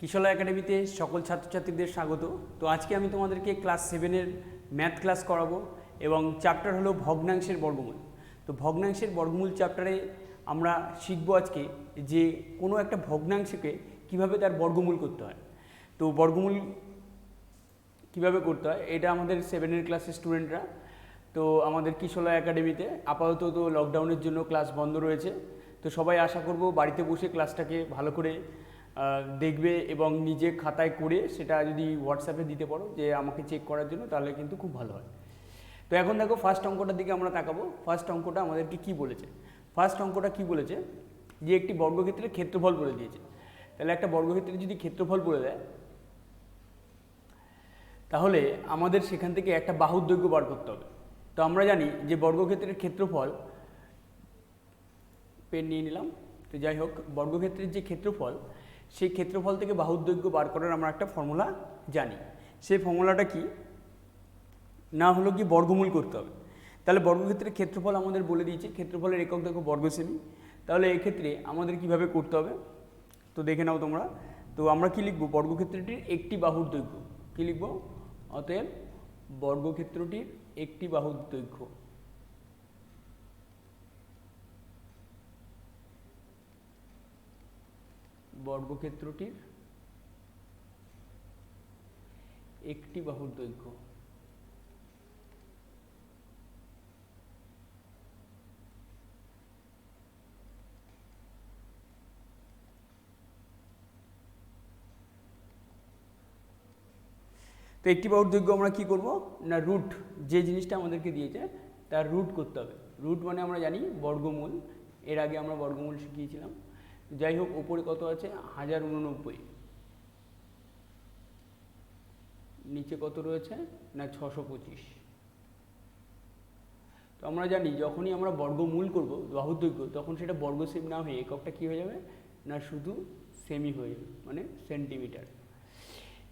কিশোলা একাডেমিতে সকল ছাত্রছাত্রীদের স্বাগত। তো আজকে আমি তোমাদেরকে ক্লাস 7-এর ম্যাথ ক্লাস করাবো এবং চ্যাপ্টার হলো ভগ্নাংশের বর্গমূল। তো ভগ্নাংশের বর্গমূল চ্যাপ্টারে আমরা শিখবো আজকে যে কোনো একটা ভগ্নাংশকে কিভাবে তার বর্গমূল করতে হয়। তো বর্গমূল কিভাবে করতে হয় এটা আমাদের 7-এর ক্লাসের স্টুডেন্টরা, তো আমাদের কিশোলা একাডেমিতে আপাতত তো লকডাউনের জন্য ক্লাস বন্ধ রয়েছে। তো সবাই আশা করব বাড়িতে বসে ক্লাসটাকে ভালো করে দেখবে এবং নিজে খাতায় করে সেটা যদি হোয়াটসঅ্যাপে দিতে পারো যে আমাকে চেক করার জন্য, তাহলে কিন্তু খুব ভালো হয়। তো এখন দেখো ফার্স্ট অঙ্কটার দিকে আমরা তাকাবো। ফার্স্ট অঙ্কটা আমাদেরকে কি বলেছে? ফার্স্ট অঙ্কটা কি বলেছে যে একটি বর্গক্ষেত্রের ক্ষেত্রফল বলে দিয়েছে। তাহলে একটা বর্গক্ষেত্রের যদি ক্ষেত্রফল বলে দেয় তাহলে আমাদের সেখান থেকে একটা বাহুর দৈর্ঘ্য বার করতে হবে। তো আমরা জানি যে বর্গক্ষেত্রের ক্ষেত্রফল, পেন নিয়ে নিলাম, তো যাই হোক, বর্গক্ষেত্রের যে ক্ষেত্রফল সেই ক্ষেত্রফল থেকে বাহুর দৈর্ঘ্য বার করার আমরা একটা ফর্মুলা জানি। সেই ফর্মুলাটা কি না হলো কি বর্গমূল করতে হবে। তাহলে বর্গক্ষেত্রের ক্ষেত্রফল আমাদের বলে দিয়েছে, ক্ষেত্রফলের একক দেখো বর্গ সেমি। তাহলে এক্ষেত্রে আমাদের কিভাবে করতে হবে তো দেখে নাও তোমরা। তো আমরা কি লিখব? বর্গক্ষেত্রটির একটি বাহুর দৈর্ঘ্য কি লিখব? অতএব বর্গক্ষেত্রটির একটি বাহুর দৈর্ঘ্য বর্গক্ষেত্রটির একটি বাহুর দৈর্ঘ্য। তো একটি বাহুর দৈর্ঘ্য আমরা কি করব না, রুট, যে জিনিসটা আমাদেরকে দিয়েছে তার রুট করতে হবে। রুট মানে আমরা জানি বর্গমূল, এর আগে আমরা বর্গমূল শিখিয়েছিলাম। যাই হোক, ওপরে কত আছে? 1089, নিচে কত রয়েছে না 625। তো আমরা জানি যখনই আমরা বর্গমূল করব বাহুর দৈর্ঘ্য, তখন সেটা বর্গ সেমি না হয়ে এককটা কী হয়ে যাবে না শুধু সেমি হয়ে যাবে, মানে সেন্টিমিটার।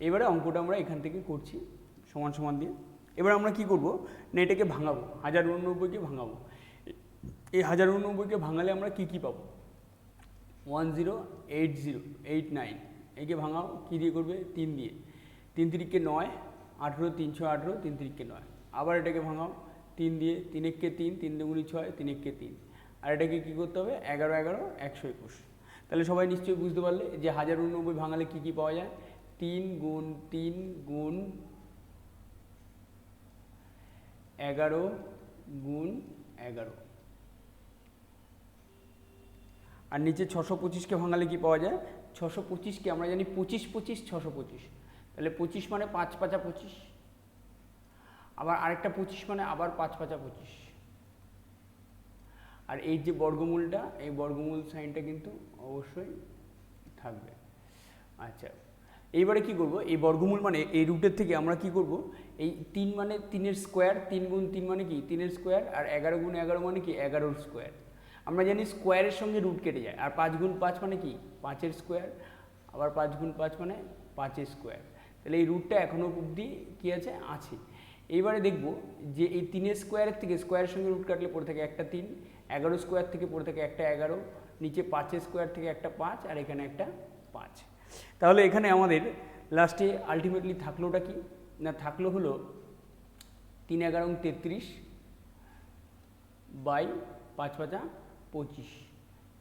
এবারে অঙ্কটা আমরা এখান থেকে করছি সমান সমান দিয়ে। এবার আমরা কি করব না, এটাকে ভাঙাবো, 1089কে ভাঙাবো। এই 1089কে ভাঙালে আমরা কি কি পাবো? 108089, একে ভাঙাও কী দিয়ে করবে? 3 দিয়ে। 3 তিরিকে 9, 18, 318, 3 তিরিকে 9। আবার এটাকে ভাঙাও 3 দিয়ে, 3 একে 3, 3 দুগুণি 6, 3 একে 3। আর এটাকে কী করতে হবে? 11 11 121। তাহলে সবাই নিশ্চয়ই বুঝতে পারলে যে 1089 ভাঙালে কী কী পাওয়া যায়? 3 গুণ 3 গুণ 11 গুণ 11। আর নিচে 625কে ভাঙালে কি পাওয়া যায়? 625কে আমরা জানি 25 25 625। তাহলে 25 মানে 5 5 25, আবার আরেকটা 25 মানে আবার 5 5 25। আর এই যে বর্গমূলটা, এই বর্গমূল সাইনটা কিন্তু অবশ্যই থাকবে। আচ্ছা, এইবারে কি করব? এই বর্গমূল মানে এই রুটের থেকে আমরা কি করব? এই 3 মানে 3-এর স্কোয়ার, 3 গুণ 3 মানে কি 3-এর স্কোয়ার, আর 11 গুণ 11 মানে কি 11-এর স্কোয়ার। আমরা জানি স্কোয়ারের সঙ্গে রুট কেটে যায়। আর 5 গুণ 5 মানে কি 5-এর স্কোয়ার, আবার 5 গুণ 5 মানে 5-এর স্কোয়ার। তাহলে এই রুটটা এখনও অবধি কী আছে? আছে। এইবারে দেখব যে এই 3-এর স্কোয়ারের থেকে স্কোয়ারের সঙ্গে রুট কাটলে পড়ে থাকে একটা 3, 11 স্কোয়ার থেকে পড়ে থাকে একটা 11, নিচে 5-এর স্কোয়ার থেকে একটা 5, আর এখানে একটা 5। তাহলে এখানে আমাদের লাস্টে আলটিমেটলি থাকলোটা কি না, থাকলো হলো 3 11 33 বাই 5 5 25,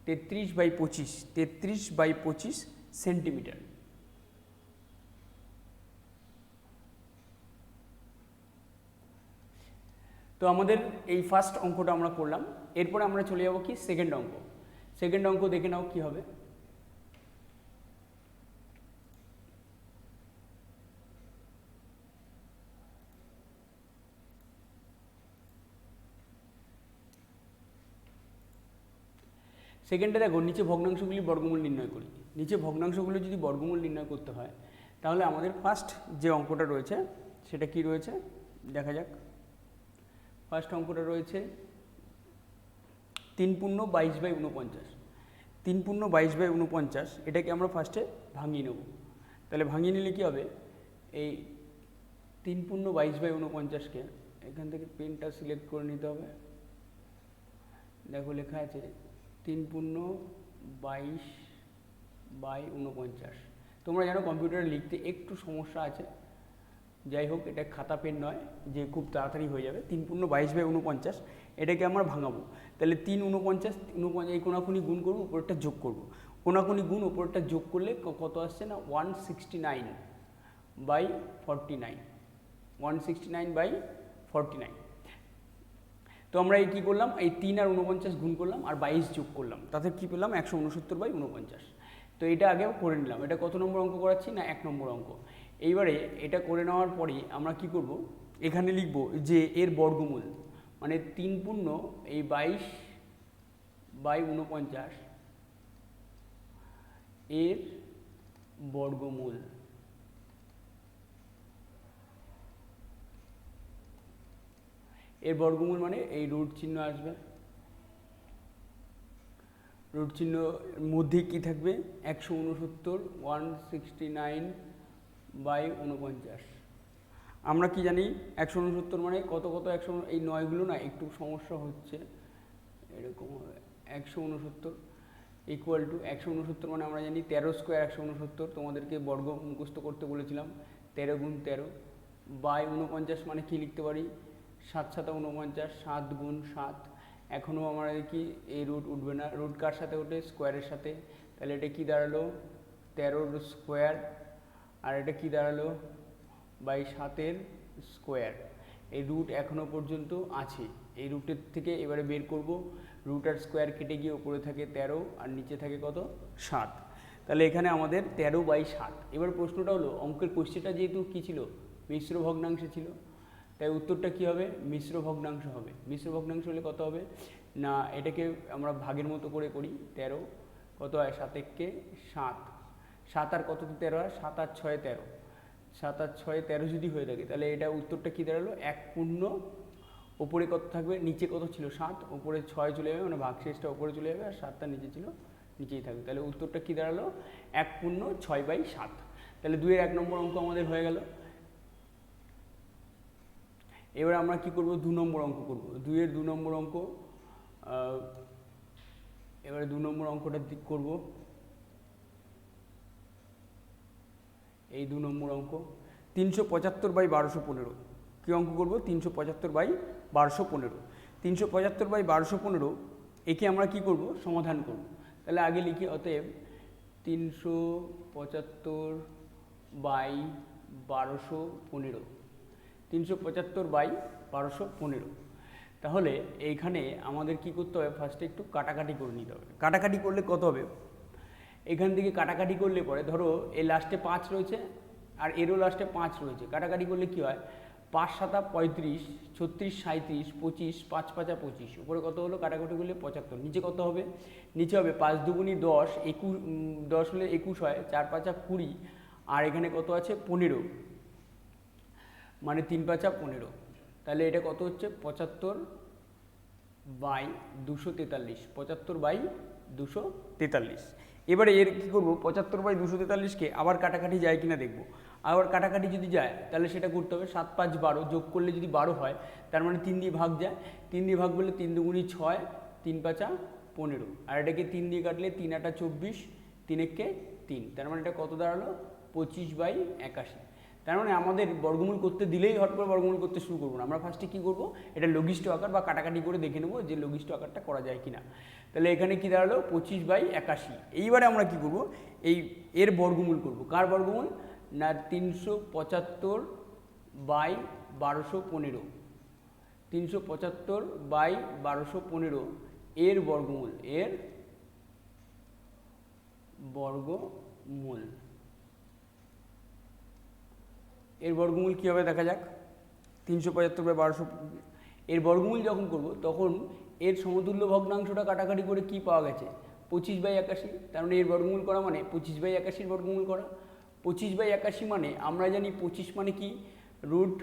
33 বাই 25, 33 বাই 25 সেন্টিমিটার। তো আমাদের এই ফার্স্ট অঙ্কটা আমরা করলাম। এরপরে আমরা চলে যাব কি সেকেন্ড অঙ্ক। সেকেন্ড অঙ্ক দেখে নাও কি হবে। সেকেন্ডে দেখো, নিচে ভগ্নাংশগুলি বর্গমূল নির্ণয় করি। নিচে ভগ্নাংশগুলো যদি বর্গমূল নির্ণয় করতে হয় তাহলে আমাদের ফার্স্ট যে অঙ্কটা রয়েছে সেটা কি রয়েছে দেখা যাক। ফার্স্ট অঙ্কটা রয়েছে 3 পূর্ণ 22 বাই 49। 3 পূর্ণ 22 বাই 49, এটাকে আমরা ফার্স্টে ভাঙিয়ে নেব। তাহলে ভাঙিয়ে নিলে কী হবে? এই 3 পূর্ণ 22 বাই 49কে এখান থেকে পেনটা সিলেক্ট করে নিতে হবে। দেখো লেখা আছে 3 পূর্ণ 22 বাই 49। তোমরা জানো কম্পিউটারে লিখতে একটু সমস্যা আছে, যাই হোক এটা খাতা পেন নয় যে খুব তাড়াতাড়ি হয়ে যাবে। 3 পূর্ণ 22/49 এটাকে আমরা ভাঙাবো। তাহলে 3 49 এই কোনাকুনি গুণ করবো, উপরেরটা যোগ করব। কোনাকুনি গুণ উপরেরটা যোগ করলে কত আসছে না 169/49, 169/49। তো আমরা এই কী করলাম, এই 3 আর 49 গুণ করলাম আর 22 যোগ করলাম, তাতে কী পেলাম 169/49। তো এটা আগেও করে নিলাম। এটা কত নম্বর অঙ্ক করাচ্ছি না 1 নম্বর অঙ্ক। এইবারে এটা করে নেওয়ার পরে আমরা কি করব, এখানে লিখব যে এর বর্গমূল, মানে 3 পূর্ণ এই 22/49 এর বর্গমূল। এর বর্গমূল মানে এই রুট চিহ্ন আসবে, রুট চিহ্ন মধ্যে কি থাকবে 169, 169/49। আমরা কি জানি 169 মানে কত কত 100, এই 9গুলো না একটু সমস্যা হচ্ছে, এরকম হবে 169 ইকুয়াল টু 169 মানে আমরা জানি 13 স্কোয়ার 169, তোমাদেরকে বর্গ মুখস্থ করতে বলেছিলাম 13 গুণ 13 বাই 49 মানে কি লিখতে পারি 7 7 49, 7 গুণ 7। এখনও আমরা কি এই রুট উঠবে না, রুট কার সাথে ওঠে স্কোয়ারের সাথে, তাহলে এটা কি দাঁড়ালো 13 স্কোয়ার, আর এটা কি দাঁড়ালো 7 স্কোয়ার। এই রুট এখনও পর্যন্ত আছে, এই রুটের থেকে এবারে বের করব, রুট আর স্কোয়ার কেটে গিয়ে উপরে থাকে 13 আর নিচে থাকে কত 7। তাহলে এখানে আমাদের 13/7। এবার প্রশ্নটা হলো অঙ্কের কোশ্চেনটা যেহেতু কী ছিল মিশ্র ভগ্নাংশে ছিল, তাই উত্তরটা কী হবে মিশ্র ভগ্নাংশ হবে। মিশ্র ভগ্নাংশ হলে কত হবে না, এটাকে আমরা ভাগের মতো করে করি, 13 কত হয় 7 একে 7, 7 আর কততে 13 হয় 7 আর 6 13, 7 আর 6 13 যদি হয়ে থাকে তাহলে এটা উত্তরটা কী দাঁড়ালো 1 পূর্ণ ওপরে কত থাকবে নিচে কত ছিল 7, ওপরে 6 চলে যাবে, মানে ভাগশেষটা ওপরে চলে যাবে আর 7টা নিচে ছিল নিচেই থাকবে। তাহলে উত্তরটা কী দাঁড়ালো 1 পূর্ণ 6/7। তাহলে 2 এর 1 নম্বর অঙ্ক আমাদের হয়ে গেল। এবার আমরা কি করব 2 নম্বর অঙ্ক করব। 2 এর 2 নম্বর অঙ্ক, এবারে 2 নম্বর অঙ্কটা করব। এই 2 নম্বর অঙ্ক 375/1215। কী অঙ্ক করব 375/1215। 375/1215 একে আমরা কি করব সমাধান করব। তাহলে আগে লিখি অতএব 375/1215, 375/1215। তাহলে এইখানে আমাদের কি করতে হবে ফার্স্টে একটু কাটাকাটি করে নিতে হবে। কাটাকাটি করলে কত হবে, এখান থেকে কাটাকাটি করলে পরে ধরো এই লাস্টে 5 রয়েছে আর এরও লাস্টে 5 রয়েছে, কাটাকাটি করলে কি হয় 5 7 35, 36 37, 25, 5 5 25, উপরে কত হলো কাটাকাটি করলে 75, নিচে কত হবে নিচে হবে 5 দুগুণি 10, 10 হলে 21 হয়, 4 5 20, আর এখানে কত আছে 15, মানে 3 5 15। তাহলে এটা কত হচ্ছে 75/243, 75/243। এবারে এর কী করবো 75/243কে আবার কাটাকাটি যায় কিনা দেখব। আবার কাটাকাটি যদি যায় তাহলে সেটা করতে হবে 7 5 12, যোগ করলে যদি 12 হয় তার মানে 3 দিয়ে ভাগ যায়, 3 দিয়ে ভাগ করলে 3 দুগুণি 6, 3 5 15, আর এটাকে 3 দিয়ে কাটলে 3 8 24, 3 1 3, তার মানে এটা কত দাঁড়ালো 25/81। তার মানে আমাদের বর্গমূল করতে দিলেই হট করে বর্গমূল করতে শুরু করবো না, আমরা ফার্স্টে কী করবো এটা লঘিষ্ঠ আকার বা কাটাকাটি করে দেখে নেবো যে লঘিষ্ঠ আকারটা করা যায় কিনা। তাহলে এখানে কি দাঁড়ালো 25/81। এইবারে আমরা কি করব এই এর বর্গমূল করব। কার বর্গমূল না 375/1215, 375/1215 এর বর্গমূল, এর বর্গমূল। এর বর্গমূল কী হবে দেখা যাক। 375/1200 এর বর্গমূল যখন করব তখন এর সমতুল্য ভগ্নাংশটা কাটাকাটি করে কি পাওয়া গেছে 25/81। তার মানে এর বর্গমূল করা মানে 25/81 বর্গমূল করা। 25/81 মানে আমরা জানি 25 মানে কি রুট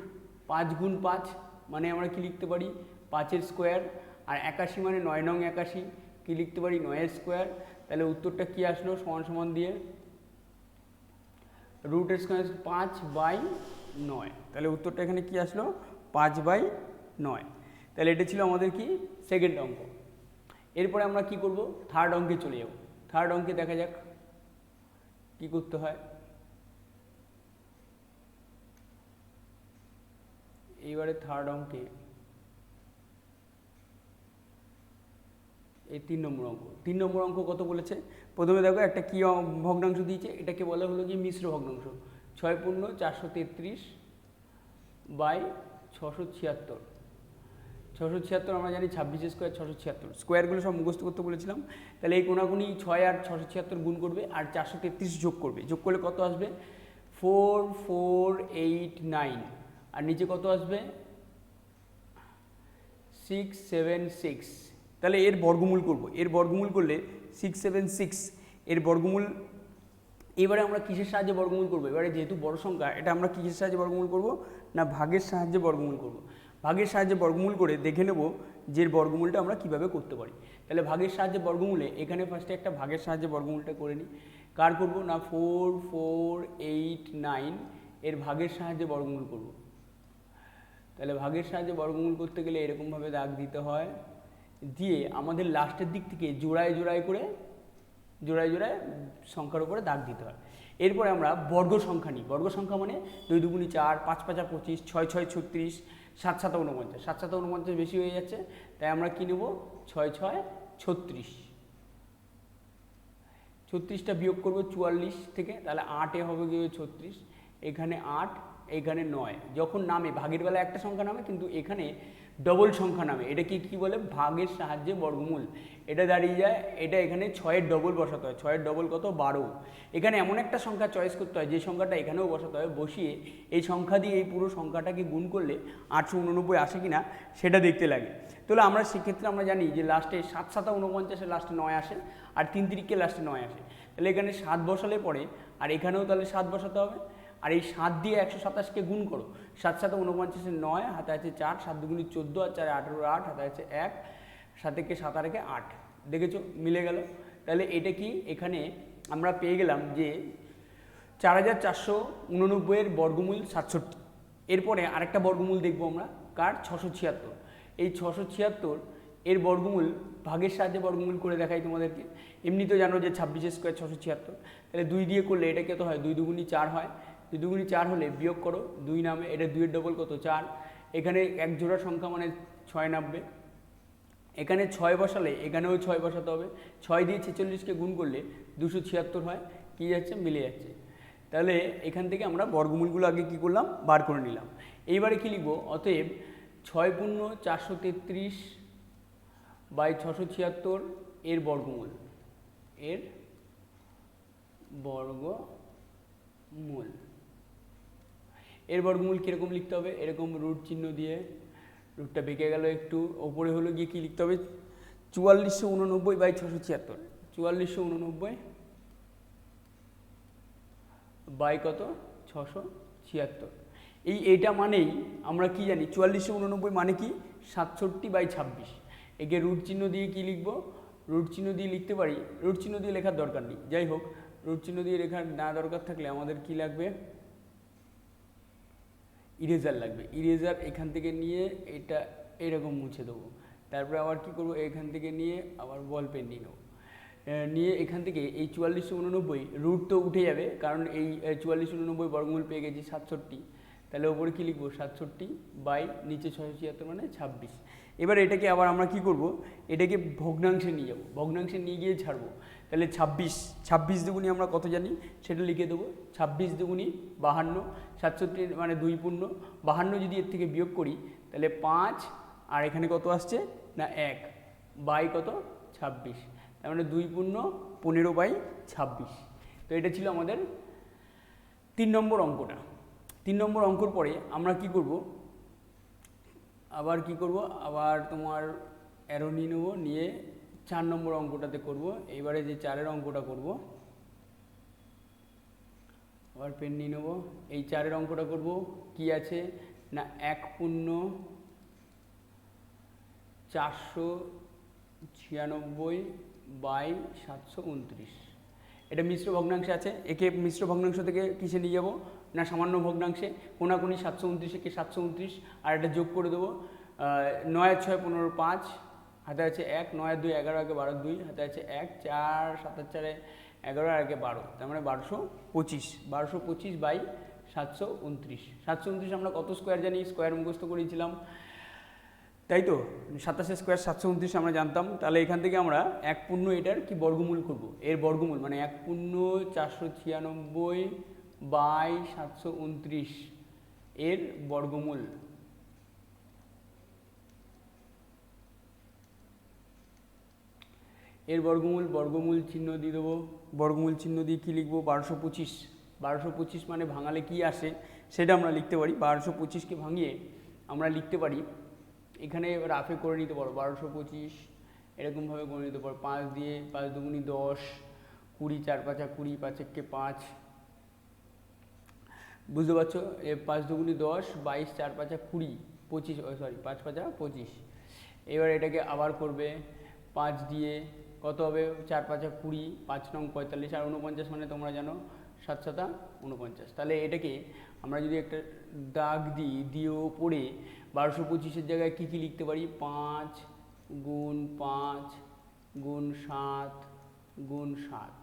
5 গুণ 5, মানে আমরা কি লিখতে পারি 5 স্কোয়ার, আর 81 মানে 9 নং 81, কি লিখতে পারি 9 স্কোয়ার। তাহলে উত্তরটা কি আসলো সমান সমান দিয়ে রুট স্কোয়ার 5/9, তাহলে উত্তরটা এখানে কি আসলো 5/9। তাহলে এটা ছিল আমাদের কি সেকেন্ড অঙ্ক। এরপরে আমরা কি করব থার্ড অঙ্কে চলে যাব। থার্ড অঙ্কে দেখা যাক কি করতে হয়। এইবারে থার্ড অঙ্কে এই 3 নম্বর অঙ্ক। 3 নম্বর অঙ্ক কত বলেছে? প্রথমে দেখো একটা কী ভগ্নাংশ দিয়েছে, এটাকে বলা হলো কি মিশ্র ভগ্নাংশ। 6 পূর্ণ 433 বাই 676। 676 আমরা জানি 26 স্কোয়ার 676, স্কোয়ারগুলো সব মুখস্থ করতে বলেছিলাম। তাহলে এই কোনাগুনি 6 আর 676 গুণ করবে আর 433 যোগ করবে। যোগ করলে কত আসবে? 4489। আর নিচে কত আসবে? 676। তাহলে এর বর্গমূল করব। এর বর্গমূল করলে 676, এর বর্গমূল। এবারে আমরা কিসের সাহায্যে বর্গমূল করব? এবারে যেহেতু বড় সংখ্যা, এটা আমরা কিসের সাহায্যে বর্গমূল করব? না ভাগের সাহায্যে বর্গমূল করব। ভাগের সাহায্যে বর্গমূল করে দেখে নেব যে বর্গমূলটা আমরা কিভাবে করতে পারি। তাহলে ভাগের সাহায্যে বর্গমূলে এখানে ফার্স্টে একটা ভাগের সাহায্যে বর্গমূলটা করে নিই। কার করব? না 4489 এর ভাগের সাহায্যে বর্গমূল করব। তাহলে ভাগের সাহায্যে বর্গমূল করতে গেলে এরকমভাবে দাগ দিতে হয়, দিয়ে আমাদের লাস্টের দিক থেকে জোড়ায় জোড়ায় করে সংখ্যার উপরে দাগ দিতে হয়। এরপরে আমরা বর্গ সংখ্যা নিই। বর্গ সংখ্যা মানে 2 দুগুণি 4, 5 5 25, 6 6 36, 7 7 49। 7 7 49 বেশি হয়ে যাচ্ছে, তাই আমরা কি নেব? 6 6 36। 36টা বিয়োগ করব 44 থেকে, তাহলে 8 হবে গিয়ে 36। এখানে 8, এখানে 9। যখন নামে ভাগের বেলা একটা সংখ্যা নামে, কিন্তু এখানে ডবল সংখ্যা নামে। এটা কি বলে? ভাগের সাহায্যে বর্গমূল। এটা দাঁড়িয়ে যায়, এটা এখানে 6-এর ডবল বসাতে হয়। 6-এর ডবল কত? 12। এখানে এমন একটা সংখ্যা চয়েস করতে হয় যে সংখ্যাটা এখানেও বসাতে হয়। বসিয়ে এই সংখ্যা দিয়ে এই পুরো সংখ্যাটাকে গুণ করলে 889 আসে কিনা সেটা দেখতে লাগে। তাহলে আমরা সেক্ষেত্রে আমরা জানি যে লাস্টে 7 7 49 লাস্টে 9 আসে, আর 3 3 লাস্টে 9 আসে। তাহলে এখানে 7 বসালে পরে, আর এখানেও তাহলে 7 বসাতে হবে। আর এই 7 দিয়ে 127কে গুণ করো। 7 7 49, 9 হাতে আছে 4, 7 দুগুণি 14 আর 4 18, 8 হাতে আছে 1, 7 একে 7 আর 1 8। দেখেছো মিলে গেল। তাহলে এটা কি? এখানে আমরা পেয়ে গেলাম যে 4489 এর বর্গমূল 67। এরপরে আরেকটা বর্গমূল দেখবো আমরা, কার? 676। এই 676 এর বর্গমূল ভাগের সাহায্যে বর্গমূল করে দেখাই তোমাদেরকে। এমনি তো জানো যে 26 স্কোয়ার 676, তাহলে 2 দিয়ে করলে এটা কত হয়? 2 দুগুণি 4 হয়। 2 দুগুণি 4 হলে বিয়োগ করো 2 নামে, এটা 2-এর ডবল কত? 4। এখানে এক জোড়া সংখ্যা মানে 6 নামবে। এখানে 6 বসালে এখানেও 6 বসাতে হবে। 6 দিয়ে 46কে গুণ করলে 276 হয়। কি যাচ্ছে? মিলে যাচ্ছে। তাহলে এখান থেকে আমরা বর্গমূলগুলো আগে কি করলাম? বার করে নিলাম। এইবারে কি লিখব? অতএব 6 পূর্ণ 433 বাই 676 এর বর্গমূল। এর বর্গমূল। এর বর্গমূল কীরকম লিখতে হবে? এরকম রুট চিহ্ন দিয়ে, রুটটা বেঁকে গেল একটু, ওপরে হলো গিয়ে কী লিখতে হবে? 4489 বাই 676। 4489 বাই কত? 676। এইটা মানেই আমরা কি জানি? 4489 মানে কি? 67/26। একে রুট চিহ্ন দিয়ে কি লিখব? রুট চিহ্ন দিয়ে লিখতে পারি। রুট চিহ্ন দিয়ে লেখার দরকার নেই, যাই হোক, রুট চিহ্ন দিয়ে লেখার না দরকার থাকলে আমাদের কি লাগবে? ইরেজার লাগবে। ইরেজার এখান থেকে নিয়ে এটা এরকম মুছে দেবো। তারপরে আবার কি করব? এখান থেকে নিয়ে আবার বল পেন নিয়ে নেবো। নিয়ে এখান থেকে এই 4489 রুট তো উঠে যাবে, কারণ এই 4489 বর্গমূল পেয়ে গেছি 67। তাহলে ওপরে কী লিখবো? 67 বাই নিচে 676 মানে 26। এবার এটাকে আবার আমরা কি করব? এটাকে ভগ্নাংশে নিয়ে যাব। ভগ্নাংশে নিয়ে গিয়ে ছাড়বো। তাহলে 26 দুগুণি আমরা কত জানি সেটা লিখে দেবো। 26 দুগুণি 52, 67 মানে 2 পূর্ণ 52। যদি এর থেকে বিয়োগ করি তাহলে 5, আর এখানে কত আসছে? না 1 বাই কত? 26। তার মানে 2 পূর্ণ 15/26। তো এটা ছিল আমাদের 3 নম্বর অঙ্কটা। 3 নম্বর অঙ্কর পরে আমরা কি করব? আবার তোমার অ্যারো নিয়ে নেবো, নিয়ে 4 নম্বর অঙ্কটাতে করব। এইবারে যে 4-এর অঙ্কটা করব, আবার পেন নিয়ে নেবো। এই 4-এর অঙ্কটা করব। কি আছে? না 1 পূর্ণ 496 বাই 729। এটা মিশ্র ভগ্নাংশে আছে। একে মিশ্র ভগ্নাংশ থেকে কিসে নিয়ে যাব? না সামান্য ভগ্নাংশে। কোনাকুনি 729 একে 729, আর এটা যোগ করে দেবো। 9 আর 6 15 5 হাতে আছে 1, 9 আর 2 11 আগে 12 2 হাতে আছে 1, 4 7 আর 4 11 আর আগে 12, তার মানে 1225 বাই 729। 729 আমরা কত স্কোয়ার জানি, স্কোয়ার মুখস্থ করেছিলাম, তাই তো? 27 স্কোয়ার 729 আমরা জানতাম। তাহলে এখান থেকে আমরা 1 এটার কি বর্গমূল করব, এর বর্গমূল মানে 1 496 বাই 729 এর বর্গমূল। এর বর্গমূল চিহ্ন দিয়ে দেবো। বর্গমূল চিহ্ন দিয়ে কী লিখবো, 1225। 1225 মানে ভাঙালে কি আসে সেটা আমরা লিখতে পারি। 1225কে ভাঙিয়ে আমরা লিখতে পারি, এখানে রাফে করে নিতে পারো 1225 এরকমভাবে করে নিতে পারো, 5 দিয়ে 5 দুগুণি 10, 20 4 5 20, 5 1 5, বুঝতে পারছো? 5 দুগুণি 10, 22 4 5 20, 25, সরি 5 5 25। এবার এটাকে আবার করবে 5 দিয়ে, কত হবে 4 5 20, 5 নং 45, আর 49 মানে তোমরা জানো 7 7 49। তাহলে এটাকে আমরা যদি একটা দাগ দিয়ে পড়ে 1225-এর জায়গায় কী লিখতে পারি, 5 গুণ 5 গুণ 7 গুণ 7,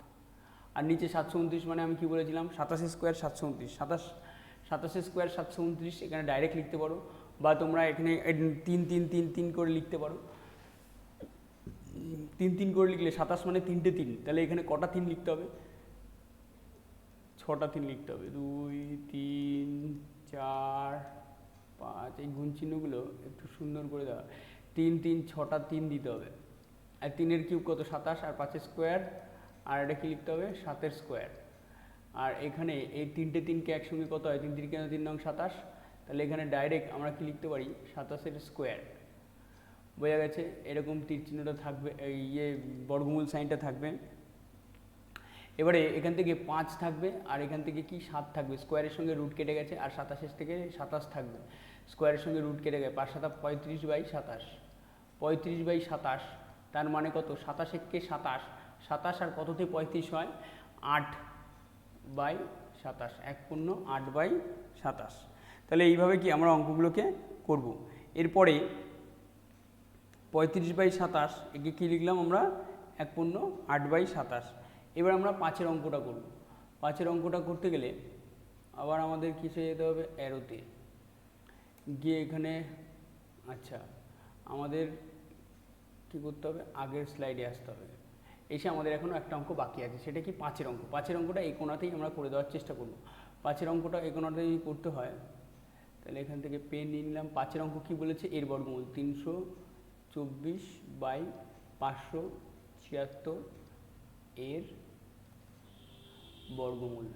আর নিচে 729 মানে আমি কি বলেছিলাম 27 স্কোয়ার 729। 27 স্কোয়ার 729 এখানে ডাইরেক্ট লিখতে পারো, বা তোমরা এখানে 3 3 3 3 করে লিখতে পারো। 3 3 করে লিখলে 27 মানে 3টে 3, তাহলে এখানে কটা 3 লিখতে হবে, 6টা 3 লিখতে হবে। 2 3 4 5, এই গুণ চিহ্নগুলো একটু সুন্দর করে দেওয়া। 3 3 6টা 3 দিতে হবে, আর 3-এর কিউব কত 27, আর 5 স্কোয়ার, আর এটা কি লিখতে হবে 7-এর স্কোয়ার। আর এখানে এই 3টে 3কে একসঙ্গে কত হয়, 3 3 3 নং 27, তাহলে এখানে ডাইরেক্ট আমরা কি লিখতে পারি 27-এর স্কোয়ার। বোঝা গেছে? এরকম তীর চিহ্নটা থাকবে, বর্গমূল সাইনটা থাকবে। এবারে এখান থেকে 5 থাকবে, আর এখান থেকে কি 7 থাকবে, স্কোয়ারের সঙ্গে রুট কেটে গেছে, আর 27 থেকে 27 থাকবে, স্কোয়ারের সঙ্গে রুট কেটে গেছে, 5 7 35 বাই 27, 35 বাই 27, তার মানে কত 27 1 27, 27 আর কততে 35 হয় 8 বাই 27, 1 8 বাই 27। তাহলে এইভাবে কি আমরা অঙ্কগুলোকে করব। এরপরে 35 বাই 27 একে কী লিখলাম আমরা 1 8 বাই 27। এবার আমরা 5-এর অঙ্কটা করব। 5-এর অঙ্কটা করতে গেলে আবার আমাদের কিসে যেতে হবে, অ্যারোতে গিয়ে এখানে, আচ্ছা আমাদের কী করতে হবে, আগের স্লাইডে আসতে হবে। এসে আমাদের এখনও একটা অঙ্ক বাকি আছে, সেটা কি 5-এর অঙ্ক। 5-এর অঙ্কটা এই কোণাতেই আমরা করে দেওয়ার চেষ্টা করব। 5-এর অঙ্কটা এই কোণাতেই করতে হয়, তাহলে এখান থেকে পেন নিয়ে নিলাম। 5-এর অঙ্ক কী বলেছে, এর বর্গমূল 324 বাই 576 এর বর্গমূল,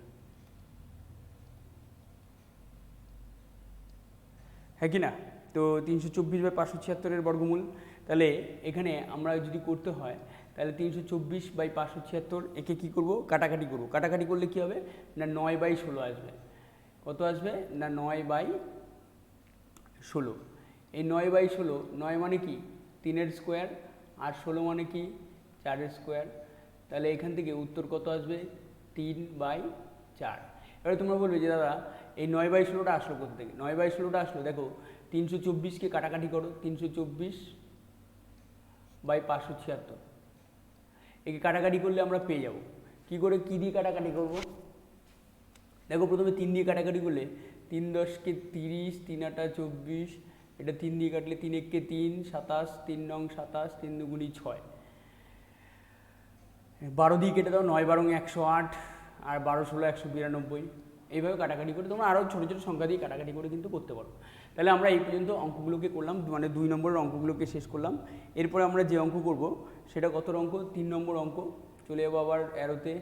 হ্যাঁ কি না? তো 324 বাই 576 এর বর্গমূল। তাহলে এখানে আমরা যদি করতে হয়, তাহলে 324 বাই 576 একে কী করব, কাটাকাটি করব। কাটাকাটি করলে কী হবে না 9 বাই 16 আসবে। কত আসবে না 9 বাই 16। এই 9 বাই 16, 9 মানে কি 3-এর স্কোয়ার, আর 16 মানে কি 4-এর স্কোয়ার। তাহলে এখান থেকে উত্তর কত আসবে 3 বাই 4। এবারে তোমরা বলবে যে দাদা এই 9 বাই 16টা আসলো কোথা থেকে, 9 বাই 16টা আসলো, দেখো 324কে কাটাকাটি করো, 324 বাই 576, একে কাটাকাটি করলে আমরা পেয়ে যাব। কী করে, কী দিয়ে কাটাকাটি করব, দেখো প্রথমে 3 দিয়ে কাটাকাটি করলে 3 10 কে 30, 3 8 24, এটা 3 দিয়ে কাটলে 3 1 কে 3 27, 3 নং 27, 3 দুগুণি 6, 12 দিয়ে কেটে দাও, 9 12 108, আর 12 16 192। এইভাবে কাটাকাটি করে তোমরা আরও ছোটো ছোটো সংখ্যা দিয়ে কাটাকাটি করে কিন্তু করতে পারো। তাহলে আমরা এই পর্যন্ত অঙ্কগুলোকে করলাম, মানে 2 নম্বরের অঙ্কগুলোকে শেষ করলাম। এরপরে আমরা যে অঙ্ক করব সেটা কত অঙ্ক, 3 নম্বর অঙ্ক। চলে যাবো আবার অ্যারোতে,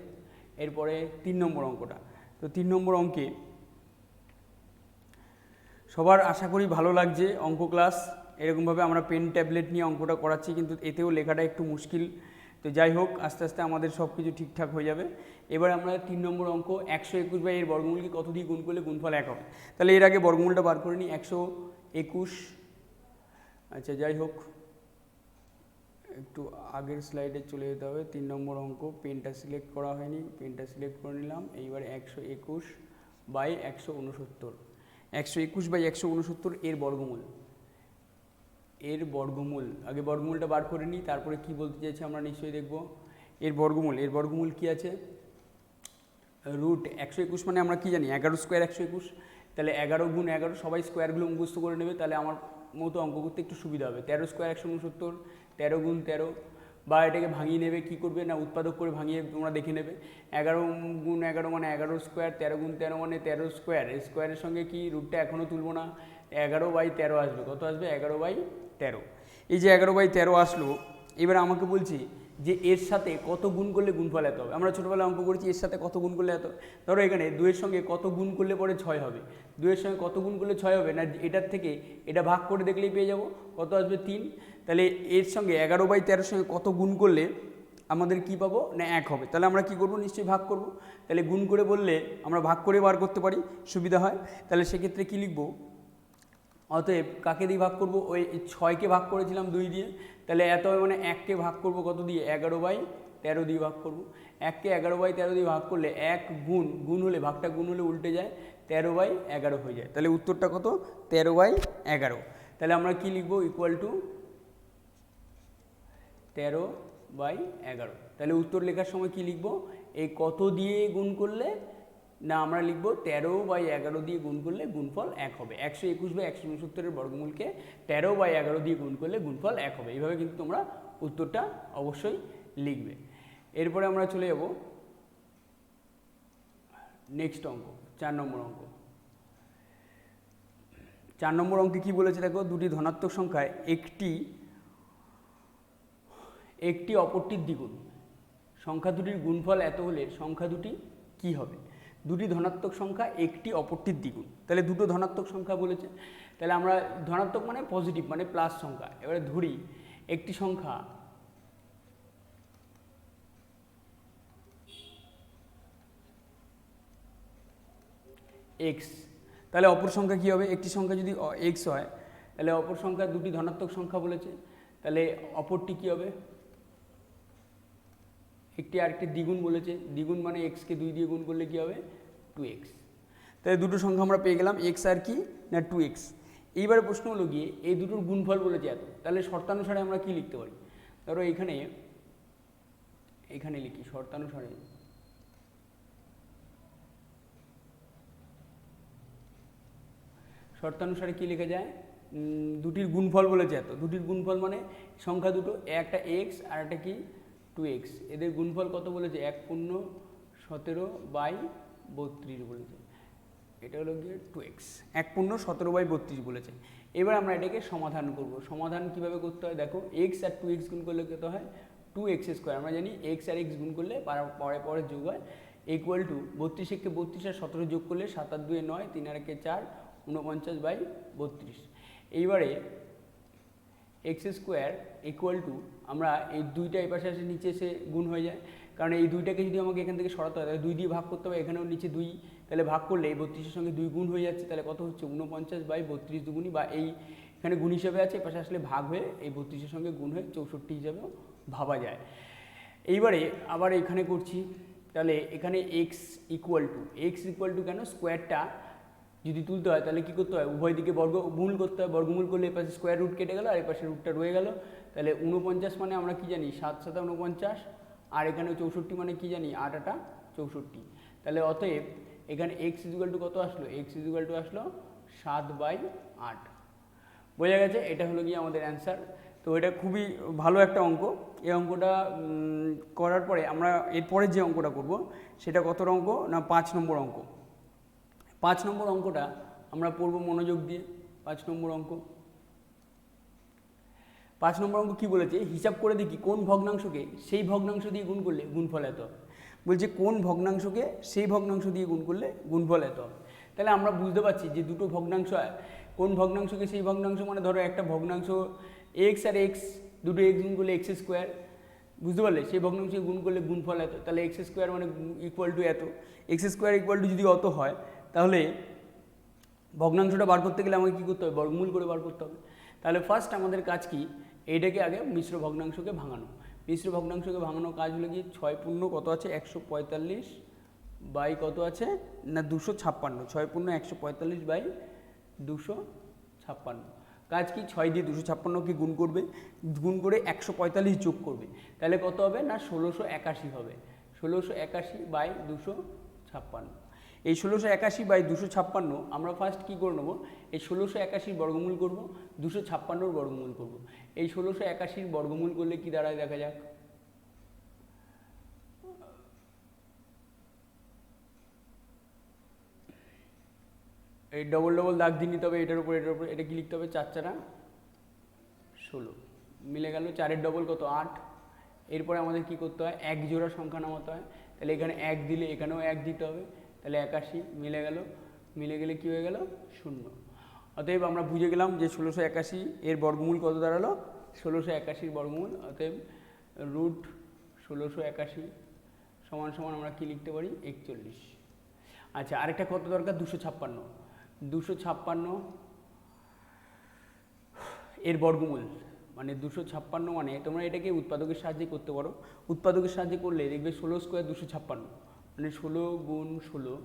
এরপরে 3 নম্বর অঙ্কটা। তো 3 নম্বর অঙ্কে সবার আশা করি ভালো লাগছে অঙ্ক ক্লাস। এরকমভাবে আমরা পেন ট্যাবলেট নিয়ে অঙ্কটা করাচ্ছি, কিন্তু এতেও লেখাটা একটু মুশকিল। তো যাই হোক, আস্তে আস্তে আমাদের সব কিছু ঠিকঠাক হয়ে যাবে। এবার আমরা 3 নম্বর অঙ্ক 121 বাই এর বর্গমূলকে কত দিয়ে গুণ করলে গুণফল 1 হবে। তাহলে এর আগে বর্গমূলটা বার করে নিই, 121। আচ্ছা যাই হোক, একটু আগের স্লাইডে চলে যেতে হবে। 3 নম্বর অঙ্ক, পেনটা সিলেক্ট করা হয়নি, পেনটা সিলেক্ট করে নিলাম। এইবার 121 বাই 169, 121 বাই 169 এর বর্গমূল। এর বর্গমূল, আগে বর্গমূলটা বার করে নিই, তারপরে কি বলতে চাইছে আমরা নিশ্চয়ই দেখব। এর বর্গমূল, এর বর্গমূল কি আছে রুট 121 মানে আমরা কি জানি 11 স্কোয়ার 121, তাহলে 11 গুণ 11, সবাই স্কোয়ারগুলো মুখস্থ করে নেবে, তাহলে আমার মতো অঙ্ক করতে একটু সুবিধা হবে। 13 স্কোয়ার 169, 13 গুণ 13, বা এটাকে ভাঙিয়ে নেবে, কী করবে না উৎপাদক করে ভাঙিয়ে তোমরা দেখে নেবে। 11 গুণ 11 মানে 11 স্কোয়ার, 13 গুণ 13 মানে 13 স্কোয়ার, স্কোয়ারের সঙ্গে কি রুটটা এখনও তুলবো না, 11/13 আসবে। কত আসবে? 11/13। এই যে 11/13 আসলো, এবার আমাকে বলছি যে এর সাথে কত গুণ করলে গুণফল এত হবে। আমরা ছোটোবেলায় অঙ্ক করেছি এর সাথে কত গুণ করলে এত। ধরো এখানে 2-এর সঙ্গে কত গুণ করলে পরে 6 হবে, 2-এর সঙ্গে কত গুণ করলে 6 হবে না, এটার থেকে এটা ভাগ করে দেখলেই পেয়ে যাব কত আসবে 3। তাহলে এর সঙ্গে 11/13 সঙ্গে কত গুণ করলে আমাদের কি পাবো না 1 হবে। তাহলে আমরা কি করব? নিশ্চয়ই ভাগ করব। তাহলে গুণ করে বললে আমরা ভাগ করে বার করতে পারি, সুবিধা হয়। তাহলে সেক্ষেত্রে কী লিখব? অতএব কাকে দিয়ে ভাগ করব? ওই 6কে ভাগ করেছিলাম 2 দিয়ে, তাহলে এত হবে মানে 1কে ভাগ করব কত দিয়ে? 11/13 দিয়ে ভাগ করব। 1কে 11/13 দিয়ে ভাগ করলে 1 গুণ হলে, ভাগটা গুণ হলে উল্টে যায়, 13/11 হয়ে যায়। তাহলে উত্তরটা কত? 13/11। তাহলে আমরা কি লিখব? Equal to 13/11। তাহলে উত্তর লেখার সময় কি লিখব? এই কত দিয়ে গুণ করলে না আমরা লিখব 13/11 দিয়ে গুণ করলে গুণফল 1 হবে। 121/169 বর্গমূলকে 13/11 দিয়ে গুণ করলে গুণফল 1 হবে। এইভাবে কিন্তু তোমরা উত্তরটা অবশ্যই লিখবে। এরপরে আমরা চলে যাব নেক্সট অঙ্ক, 4 নম্বর অঙ্ক। 4 নম্বর অঙ্কে কী বলেছে দেখো, দুটি ধনাত্মক সংখ্যায় একটি অপরটির দ্বিগুণ, সংখ্যা দুটির গুণফল এত হলে সংখ্যা দুটি কী হবে? দুটি ধনাত্মক সংখ্যা একটি অপরটির দ্বিগুণ, তাহলে দুটো ধনাত্মক সংখ্যা বলেছে, তাহলে আমরা ধনাত্মক মানে পজিটিভ মানে প্লাস সংখ্যা। এবারে ধরি একটি সংখ্যা এক্স, তাহলে অপর সংখ্যা কী হবে? একটি সংখ্যা যদি এক্স হয় তাহলে অপর সংখ্যা দুটি ধনাত্মক সংখ্যা বলেছে, তাহলে অপরটি কী হবে? একটি আরেকটি দ্বিগুণ বলেছে, দ্বিগুণ মানে এক্সকে 2 দিয়ে গুণ করলে কী হবে? 2x। তাহলে দুটো সংখ্যা আমরা পেয়ে গেলাম, এক্স আর কি না 2x। এইবারে প্রশ্ন হলো গিয়ে এই দুটোর গুণফল বলেছে এত, তাহলে শর্তানুসারে আমরা কি লিখতে পারি? ধরো এখানে লিখি শর্তানুসারে কি লেখা যায়? দুটির গুণফল বলেছে এত, দুটির গুণফল মানে সংখ্যা দুটো, একটা এক্স আর একটা কি 2x, এদের গুণফল কত বলেছে? 1/17/32 বলেছে, এটা হলো গিয়ে 2x, 1/17/32 বলেছে। এবার আমরা এটাকে সমাধান করব। সমাধান কিভাবে করতে হয় দেখো, x আর 2x গুণ করলে কত হয়? 2x²। আমরা জানি x আর x গুণ করলে পরে যোগ হয়, ইকুয়াল টু 32 আর 17 যোগ করলে 7 আর 2 9, 3 আর 1 4, 49/32। এইবারে x² ইকুয়াল টু আমরা এই দুইটা এই পাশে আসে নিচে এসে গুণ হয়ে যায়, কারণ এই দুইটাকে যদি আমাকে এখান থেকে সরাতে হয় তাহলে 2 দিয়ে ভাগ করতে হবে, এখানেও নিচে 2, তাহলে ভাগ করলে এই 32-এর সঙ্গে 2 গুণ হয়ে যাচ্ছে, তাহলে কত হচ্ছে? 49/32 দুগুণী, বা এই এখানে গুণ হিসাবে আছে, এ পাশে আসলে ভাগ হয়ে এই 32-এর সঙ্গে গুণ হয়ে 64 হিসাবেও ভাবা যায়। এইবারে আবার এখানে করছি, তাহলে এখানে x ইকুয়াল টু কেন? স্কোয়ারটা যদি তুলতে হয় তাহলে কী করতে হয়? উভয় দিকে বর্গমূল করতে হয়, বর্গমূল করলে এই পাশে স্কোয়ার রুট কেটে গেল আর এই পাশে রুটটা রয়ে গেল, তাহলে 49 মানে আমরা কি জানি? 7 7 49, আর এখানে 64 মানে কি জানি? 8 8 64। তাহলে অতএব এখানে x ইকুয়াল টু কত আসলো? x ইকুয়াল টু আসলো 7/8। বোঝা গেছে? এটা হলো গিয়ে আমাদের অ্যান্সার। তো এটা খুবই ভালো একটা অঙ্ক। এই অঙ্কটা করার পরে আমরা এরপরে যে অঙ্কটা করব সেটা কত অঙ্ক না 5 নম্বর অঙ্ক। 5 নম্বর অঙ্কটা আমরা পড়ব মনোযোগ দিয়ে। 5 নম্বর অঙ্ক 5 নম্বর অঙ্ক কী বলেছে? হিসাব করে দেখি কোন ভগ্নাংশকে সেই ভগ্নাংশ দিয়ে গুণ করলে গুণফল এত হবে। বলছে কোন ভগ্নাংশকে সেই ভগ্নাংশ দিয়ে গুণ করলে গুণফল এত হবে। তাহলে আমরা বুঝতে পারছি যে দুটো ভগ্নাংশ, কোন ভগ্নাংশকে সেই ভগ্নাংশ মানে ধরো একটা ভগ্নাংশ এক্স আর এক্স, দুটো এক্স গুণ করলে x², বুঝতে পারলে? সেই ভগ্নাংশকে গুণ করলে গুণফল এত, তাহলে x² মানে ইকুয়াল টু এত, x² ইকুয়াল টু যদি অত হয় তাহলে ভগ্নাংশটা বার করতে গেলে আমাকে কী করতে হবে? বর্গমূল করে বার করতে হবে। তাহলে ফার্স্ট আমাদের কাজ কি? এইটাকে আগে মিশ্র ভগ্নাংশকে ভাঙানো। মিশ্র ভগ্নাংশকে ভাঙানোর কাজ হলো কি 6 পূর্ণ কত আছে? 145 বাই কত আছে না 256। 6 পূর্ণ 145 বাই 256। কাজ কি? 6 দিয়ে 256কে গুণ করবে, গুণ করে 145 যোগ করবে, তাহলে কত হবে না 1681 হবে। 1681 বাই 256। 56। এই 1681 বাই 256 আমরা ফার্স্ট কী করে নেবো, এই 1681 বর্গমূল করব, 256 বর্গমূল করব। এই 1681 বর্গমূল করলে কি দাঁড়ায় দেখা যাক। এই ডবল ডবল দাগ দিয়ে নিতে হবে এটার উপর, এটা কি লিখতে হবে, 4 4 16 মিলে গেল। 4-এর ডবল কত, 8। এরপরে আমাদের কি করতে হয়, এক জোড়া সংখ্যা নামাতে হয়। তাহলে এখানে 1 দিলে এখানেও 1 দিতে হবে, তাহলে 81 মিলে গেল। মিলে গেলে কি হয়ে গেল, 0। অতএব আমরা বুঝে গেলাম যে 1681 এর বর্গমূল কত দাঁড়ালো, 1681 বর্গমূল। অতএব রুট 1681 সমান সমান আমরা কি লিখতে পারি, 41। আচ্ছা, আরেকটা কত দরকার, 256। 256 এর বর্গমূল মানে 256, মানে তোমরা এটাকে উৎপাদকের সাহায্যে করতে পারো। উৎপাদকের সাহায্যে করলে দেখবে 16 স্কোয়ার 256, মানে 16 গুণ 16,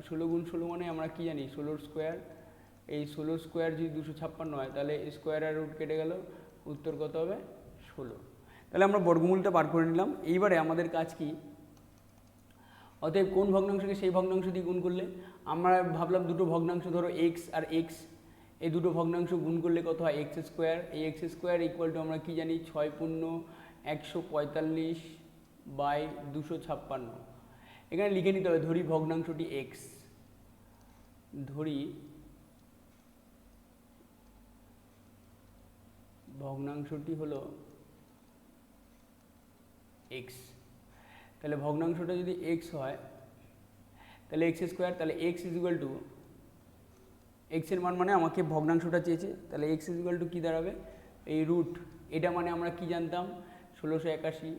16 গুণ 16 মানে আমরা কি জানি, 16 স্কোয়ার। এই 16 স্কোয়ার যদি 256 হয় তাহলে স্কোয়ার আর রুট কেটে গেল, উত্তর কত হবে, 16। তাহলে আমরা বর্গমূলটা বার করে নিলাম। এইবারে আমাদের কাজ কি, অতএব কোন ভগ্নাংশকে সেই ভগ্নাংশ দিয়ে গুণ করলে, আমরা ভাবলাম দুটো ভগ্নাংশ ধরো এক্স আর এক্স, এই দুটো ভগ্নাংশ গুণ করলে কত হয়, এক্স স্কোয়ার। এই এক্স স্কোয়ার ইকুয়াল টু আমরা কি জানি, 6 পূর্ণ 145 বাই 256। এখানে লিখে নিতে হবে, ধরি ভগ্নাংশটি এক্স, ধরি ভগ্নাংশটি হলো এক্স। তাহলে ভগ্নাংশটা যদি এক্স হয় তাহলে এক্স স্কোয়ার, তাহলে এক্স ইজ ইকুয়াল টু, এক্সের মান মানে আমাকে ভগ্নাংশটা চেয়েছে, তাহলে এক্স ইজ ইকুয়াল টু কী দাঁড়াবে, এই রুট, এটা মানে আমরা কি জানতাম, 1681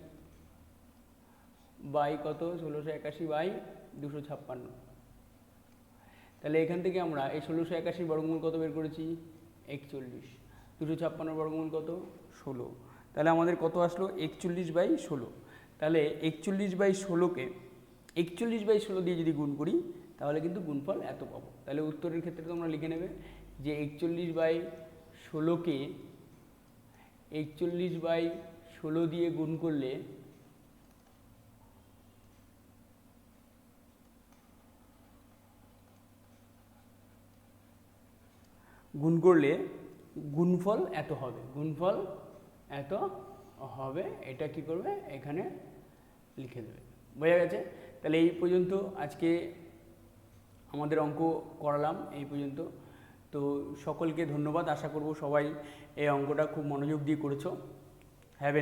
বাই কত, 1681 বাই 256। তাহলে এখান থেকে আমরা এই 1681 বর্গমূল কত বের করেছি, 41। 256 বর্গমূল কত, 16। তাহলে আমাদের কত আসলো, 41 বাই 16। তাহলে 41 বাই 16কে 41 বাই 16 দিয়ে যদি গুণ করি তাহলে কিন্তু গুণফল এত পাবো। তাহলে উত্তরের ক্ষেত্রে তোমরা লিখে নেবে যে 41 বাই 16কে 41 বাই 16 দিয়ে গুণ করলে গুণফল এত হবে, গুণফল এত হবে। এটা কি করবে, এখানে লিখে দেবে। বোঝা গেছে? তাহলে এই পর্যন্ত আজকে আমাদের অঙ্ক করালাম, এই পর্যন্ত। তো সকলকে ধন্যবাদ, আশা করব সবাই এই অঙ্কটা খুব মনোযোগ দিয়ে করেছো। Have a